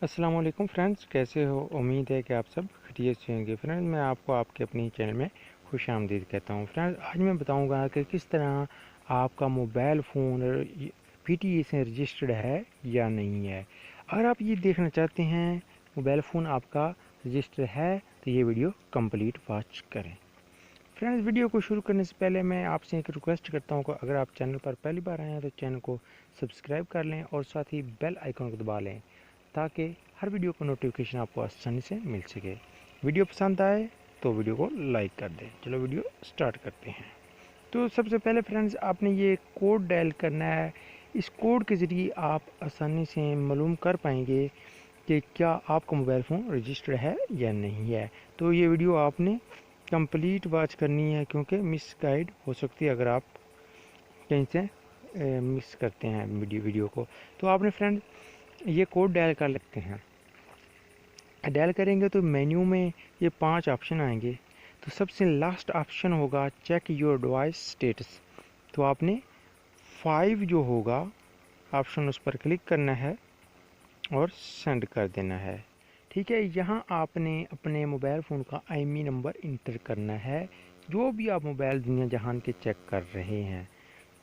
अस्सलाम वालेकुम फ्रेंड्स, कैसे हो? उम्मीद है कि आप सब खैरियत से होंगे। फ्रेंड्स, मैं आपको आपके अपनी चैनल में खुशामदीद कहता हूँ। फ्रेंड्स, आज मैं बताऊँगा कि किस तरह आपका मोबाइल फ़ोन PTE से रजिस्टर्ड है या नहीं है। अगर आप ये देखना चाहते हैं मोबाइल फ़ोन आपका रजिस्टर है तो ये वीडियो कंप्लीट वॉच करें। फ्रेंड्स, वीडियो को शुरू करने से पहले मैं आपसे एक रिक्वेस्ट करता हूँ कि अगर आप चैनल पर पहली बार आए हैं तो चैनल को सब्सक्राइब कर लें और साथ ही बेल आइकन को दबा लें ताकि हर वीडियो का नोटिफिकेशन आपको आसानी से मिल सके। वीडियो पसंद आए तो वीडियो को लाइक कर दें। चलो वीडियो स्टार्ट करते हैं। तो सबसे पहले फ्रेंड्स, आपने ये कोड डायल करना है। इस कोड के ज़रिए आप आसानी से मालूम कर पाएंगे कि क्या आपका मोबाइल फ़ोन रजिस्टर्ड है या नहीं है। तो ये वीडियो आपने कंप्लीट वॉच करनी है क्योंकि मिस गाइड हो सकती है अगर आप कहीं से मिस करते हैं वीडियो को। तो आपने फ्रेंड ये कोड डायल कर लेते हैं। डायल करेंगे तो मेन्यू में ये 5 ऑप्शन आएंगे। तो सबसे लास्ट ऑप्शन होगा चेक योर डिवाइस स्टेटस। तो आपने 5 जो होगा ऑप्शन उस पर क्लिक करना है और सेंड कर देना है। ठीक है, यहाँ आपने अपने मोबाइल फ़ोन का IMEI नंबर इंटर करना है जो भी आप मोबाइल दुनिया जहान के चेक कर रहे हैं।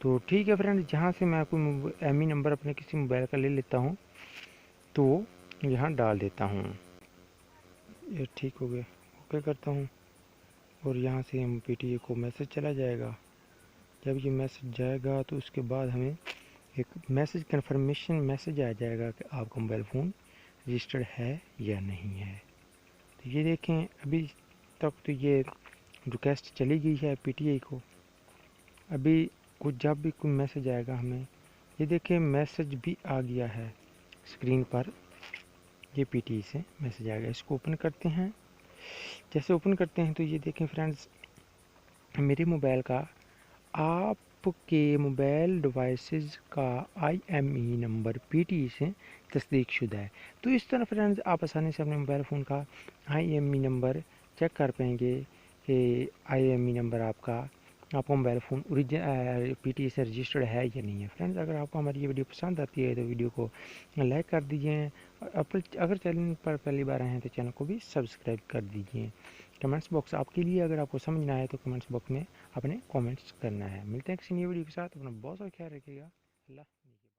तो ठीक है फ्रेंड, जहाँ से मैं कोई IMEI नंबर अपने किसी मोबाइल का ले लेता हूँ तो यहाँ डाल देता हूँ। ये ठीक हो गया, ओके करता हूँ और यहाँ से हम PTE को मैसेज चला जाएगा। जब ये मैसेज जाएगा तो उसके बाद हमें एक मैसेज कन्फर्मेशन मैसेज आ जाएगा कि आपका मोबाइल फ़ोन रजिस्टर्ड है या नहीं है। तो ये देखें, अभी तक तो ये रिक्वेस्ट चली गई है PTE को। अभी कुछ जब भी कोई मैसेज आएगा हमें, ये देखें मैसेज भी आ गया है स्क्रीन पर। ये PTE से मैसेज आ गया, इसको ओपन करते हैं। जैसे ओपन करते हैं तो ये देखें फ्रेंड्स, मेरे मोबाइल का आपके मोबाइल डिवाइसेस का IMEI नंबर PTE से तस्दीक शुदा है। तो इस तरह फ्रेंड्स आप आसानी से अपने मोबाइल फ़ोन का IMEI नंबर चेक कर पाएंगे कि IMEI नंबर आपका मोबाइल फ़ोन PTE से रजिस्टर्ड है या नहीं है। फ्रेंड्स, अगर आपको हमारी ये वीडियो पसंद आती है तो वीडियो को लाइक कर दीजिए। अगर चैनल पर पहली बार आए हैं तो चैनल को भी सब्सक्राइब कर दीजिए। कमेंट्स बॉक्स आपके लिए, अगर आपको समझ ना आए तो कमेंट्स बॉक्स में अपने कमेंट्स करना है। मिलते हैं किसी नई वीडियो के साथ। अपना बहुत सारा ख्याल रखिएगा। अल्लाह।